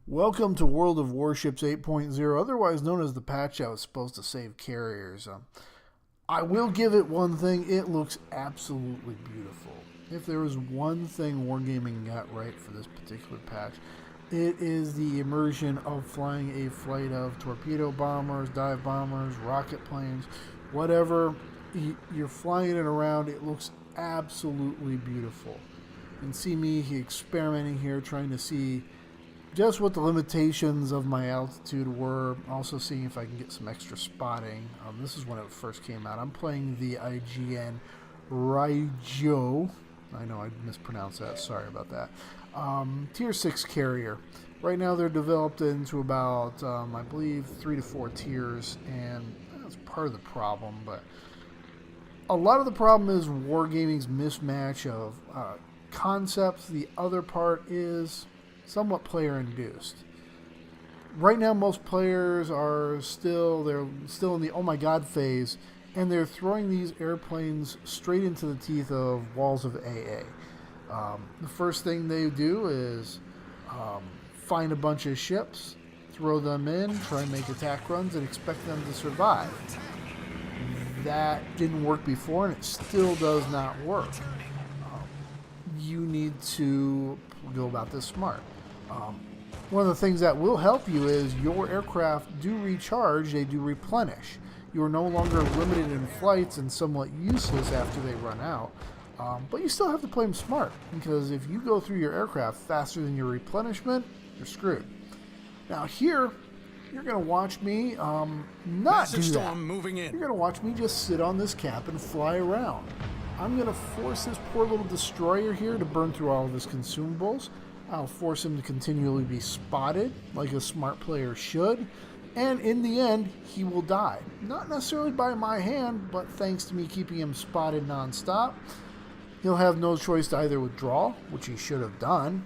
Welcome to World of Warships 8.0, otherwise known as the patch that was supposed to save carriers. I will give it one thing, it looks absolutely beautiful. If there was one thing Wargaming got right for this particular patch, it is the immersion of flying a flight of torpedo bombers, dive bombers, rocket planes, whatever. You're flying it around, it looks absolutely beautiful. And see me experimenting here, trying to see just what the limitations of my altitude were. Also seeing if I can get some extra spotting. This is when it first came out. I'm playing the IGN Raijo. I know I mispronounced that. Sorry about that. Tier 6 carrier. Right now they're developed into about, I believe, 3 to 4 tiers. And that's part of the problem. But a lot of the problem is Wargaming's mismatch of concepts. The other part is somewhat player-induced. Right now, most players are still in the oh my god phase, and they're throwing these airplanes straight into the teeth of walls of AA. The first thing they do is find a bunch of ships, throw them in, try and make attack runs, and expect them to survive. That didn't work before, and it still does not work. You need to go about this smart. One of the things that will help you is your aircraft do recharge, they do replenish. You are no longer limited in flights and somewhat useless after they run out. But you still have to play them smart, because if you go through your aircraft faster than your replenishment, you're screwed. Now here, you're going to watch me not do that. You're going to watch me just sit on this cap and fly around. I'm going to force this poor little destroyer here to burn through all of his consumables. I'll force him to continually be spotted, like a smart player should. And in the end, he will die. Not necessarily by my hand, but thanks to me keeping him spotted nonstop. He'll have no choice to either withdraw, which he should have done,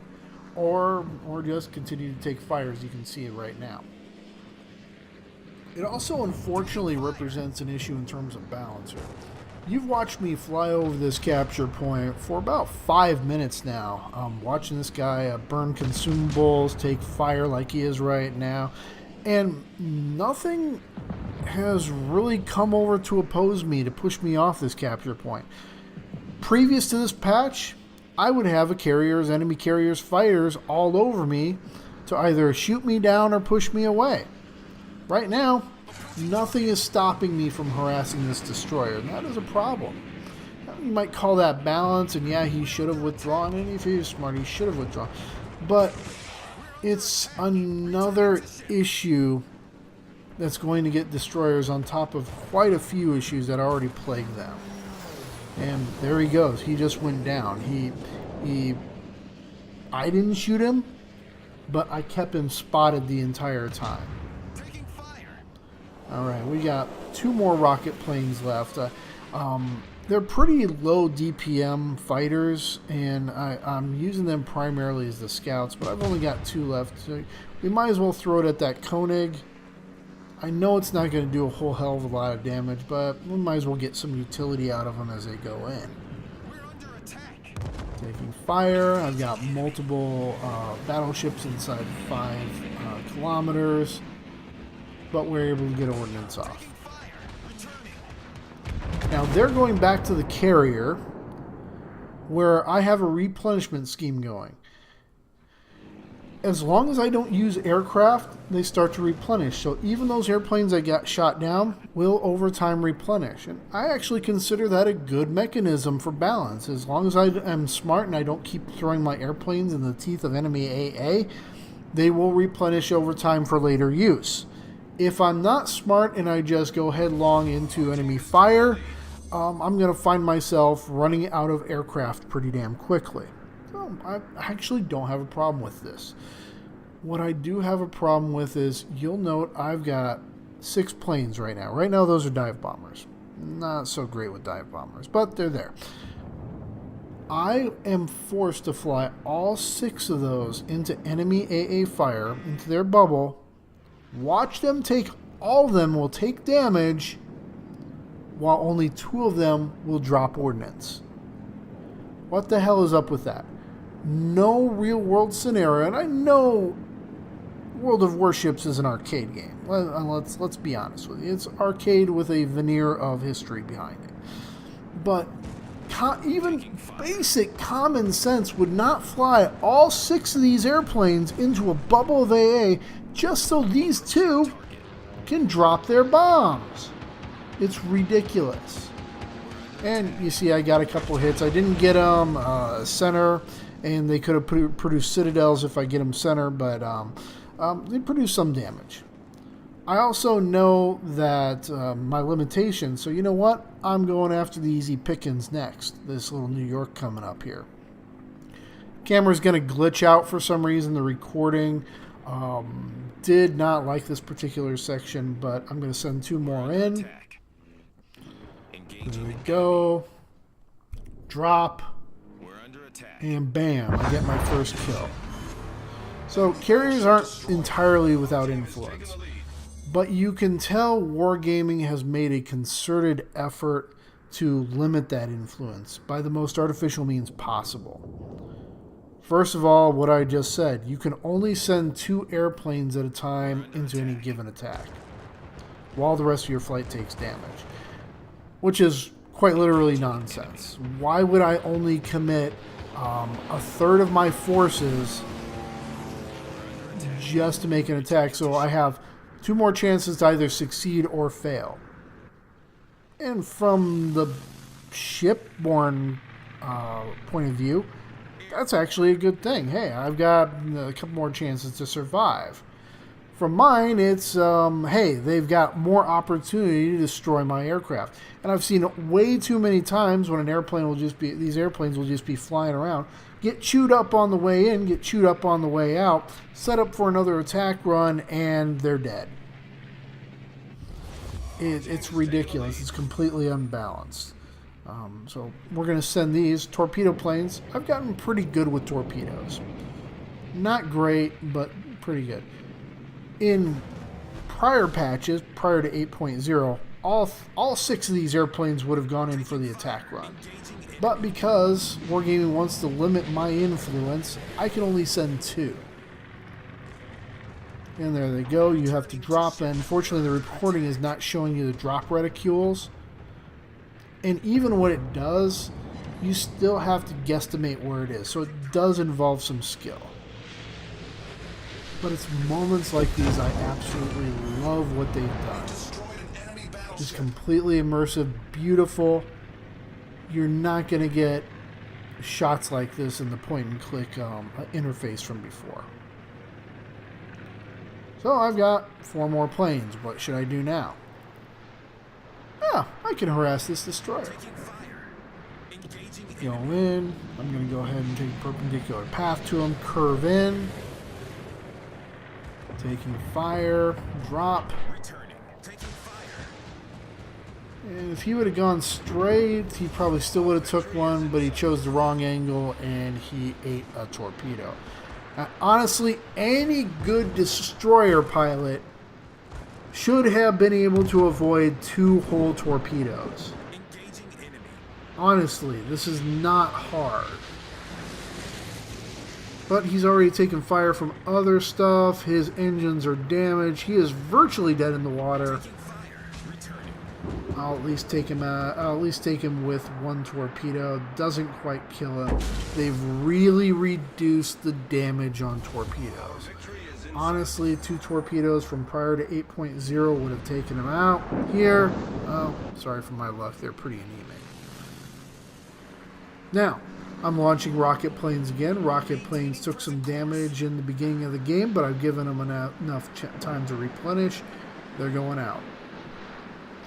or just continue to take fire, as you can see it right now. It also unfortunately represents an issue in terms of balance here. You've watched me fly over this capture point for about 5 minutes now. Watching this guy burn consumables, take fire like he is right now. And nothing has really come over to oppose me, to push me off this capture point. Previous to this patch, I would have enemy carriers, fighters all over me to either shoot me down or push me away. Right now, nothing is stopping me from harassing this destroyer, and that is a problem. You might call that balance, and yeah, he should have withdrawn, and if he was smart, he should have withdrawn. But it's another issue that's going to get destroyers on top of quite a few issues that already plague them. And there he goes. He just went down. I didn't shoot him, but I kept him spotted the entire time. Alright, we got 2 more rocket planes left. They're pretty low DPM fighters, and I'm using them primarily as the scouts, but I've only got 2 left. So we might as well throw it at that Koenig. I know it's not going to do a whole hell of a lot of damage, but we might as well get some utility out of them as they go in. Taking fire. I've got multiple battleships inside 5 kilometers. But we're able to get ordnance off. Now they're going back to the carrier, where I have a replenishment scheme going. As long as I don't use aircraft, they start to replenish. So even those airplanes that got shot down will over time replenish. And I actually consider that a good mechanism for balance. As long as I am smart and I don't keep throwing my airplanes in the teeth of enemy AA, they will replenish over time for later use. If I'm not smart and I just go headlong into enemy fire, I'm going to find myself running out of aircraft pretty damn quickly. So I actually don't have a problem with this. What I do have a problem with is, you'll note I've got 6 planes right now. Right now those are dive bombers. Not so great with dive bombers, but they're there. I am forced to fly all 6 of those into enemy AA fire, into their bubble. Watch them all of them will take damage, while only 2 of them will drop ordnance. What the hell is up with that? No real world scenario, and I know World of Warships is an arcade game. Let's be honest with you. It's arcade with a veneer of history behind it. But even basic common sense would not fly all 6 of these airplanes into a bubble of AA just so these 2 can drop their bombs. It's ridiculous. And you see I got a couple hits. I didn't get them center, and they could have produced citadels if I get them center, but they produced some damage. I also know that my limitations, so you know what? I'm going after the easy pickings next. This little New York coming up here. Camera's going to glitch out for some reason. The recording did not like this particular section, but I'm going to send 2 more in. There we go. Drop. And bam, I get my first kill. So carriers aren't entirely without influence, but you can tell Wargaming has made a concerted effort to limit that influence by the most artificial means possible. First of all, what I just said, you can only send 2 airplanes at a time into any given attack, while the rest of your flight takes damage, which is quite literally nonsense. Why would I only commit a third of my forces just to make an attack, so I have 2 more chances to either succeed or fail? And from the shipborne point of view, that's actually a good thing. Hey, I've got a couple more chances to survive. From mine, it's, hey, they've got more opportunity to destroy my aircraft. And I've seen it way too many times when these airplanes will just be flying around, get chewed up on the way in, get chewed up on the way out, set up for another attack run, and they're dead. It's ridiculous. It's completely unbalanced. So we're going to send these torpedo planes. I've gotten pretty good with torpedoes. Not great, but pretty good. In prior patches, prior to 8.0, all 6 of these airplanes would have gone in for the attack run. But because Wargaming wants to limit my influence, I can only send 2. And there they go. You have to drop, and unfortunately the recording is not showing you the drop reticules. And even when it does, you still have to guesstimate where it is. So it does involve some skill. But it's moments like these I absolutely love what they've done. Just completely immersive, beautiful. You're not going to get shots like this in the point-and-click interface from before. So I've got 4 more planes. What should I do now? Yeah, I can harass this destroyer. Go in. I'm going to go ahead and take a perpendicular path to him, curve in. Taking fire, drop. And if he would have gone straight, he probably still would have took one, but he chose the wrong angle and he ate a torpedo. Now, honestly, any good destroyer pilot should have been able to avoid 2 whole torpedoes. Honestly, this is not hard. But he's already taken fire from other stuff. His engines are damaged. He is virtually dead in the water. I'll at least take him out. I'll at least take him with 1 torpedo. Doesn't quite kill him. They've really reduced the damage on torpedoes. Honestly, 2 torpedoes from prior to 8.0 would have taken him out. Here, oh, sorry for my luck. They're pretty anemic. Now, I'm launching rocket planes again. Rocket planes took some damage in the beginning of the game, but I've given them enough time to replenish. They're going out.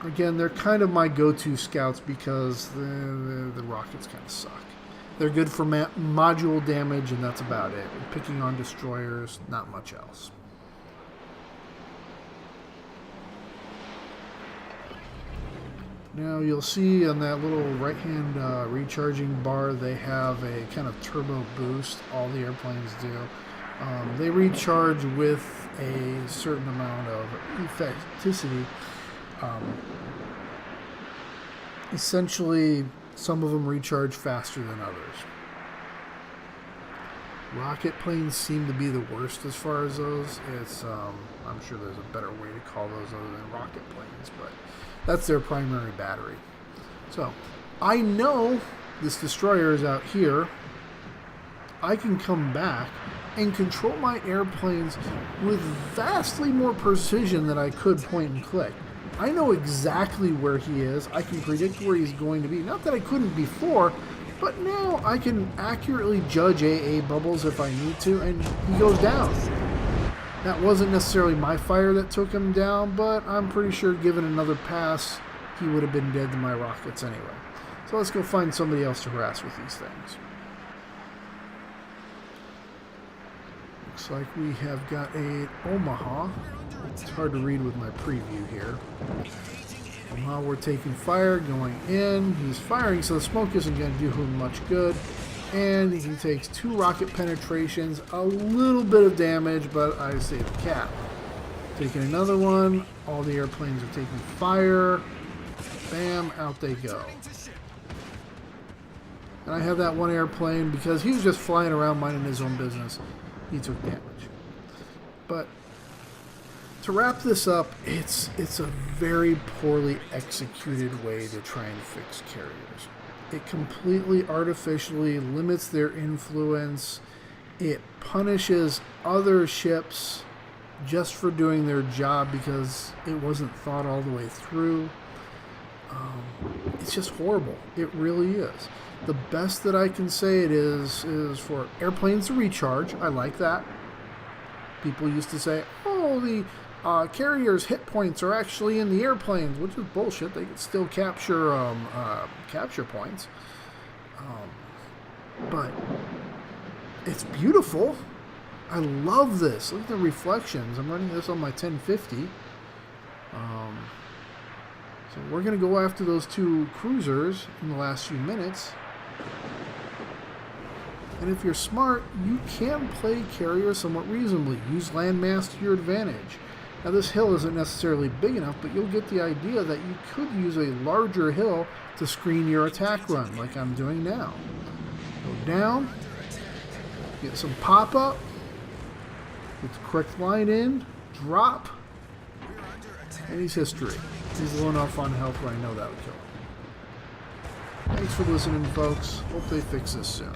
Again, they're kind of my go-to scouts because the rockets kind of suck. They're good for module damage, and that's about it. Picking on destroyers, not much else. Now you'll see on that little right-hand recharging bar, they have a kind of turbo boost. All the airplanes do. They recharge with a certain amount of effectivity. Essentially, some of them recharge faster than others. Rocket planes seem to be the worst as far as those. It's I'm sure there's a better way to call those other than rocket planes, but that's their primary battery. So I know this destroyer is out here. I can come back and control my airplanes with vastly more precision than I could point and click. I know exactly where he is. I can predict where he's going to be. Not that I couldn't before, but now I can accurately judge AA bubbles if I need to, and he goes down. That wasn't necessarily my fire that took him down, but I'm pretty sure given another pass, he would have been dead to my rockets anyway. So let's go find somebody else to harass with these things. Looks like we have got a Omaha. It's hard to read with my preview here. Omaha, we're taking fire, going in. He's firing, so the smoke isn't going to do him much good. And he takes 2 rocket penetrations, a little bit of damage, but I saved the cat. Taking another one. All the airplanes are taking fire. Bam, out they go. And I have that one airplane, because he was just flying around minding his own business, he took damage. But to wrap this up, it's a very poorly executed way to try and fix carriers. It completely artificially limits their influence. It punishes other ships just for doing their job because it wasn't thought all the way through. It's just horrible. It really is. The best that I can say it is for airplanes to recharge. I like that. People used to say, oh, the carriers' hit points are actually in the airplanes, which is bullshit. They can still capture points. But it's beautiful. I love this. Look at the reflections. I'm running this on my 1050. So we're going to go after those 2 cruisers in the last few minutes. And if you're smart, you can play carrier somewhat reasonably. Use landmass to your advantage. Now this hill isn't necessarily big enough, but you'll get the idea that you could use a larger hill to screen your attack run, like I'm doing now. Go down, get some pop-up, get the correct line in, drop, and he's history. He's low enough on health where I know that would kill him. Thanks for listening, folks. Hope they fix this soon.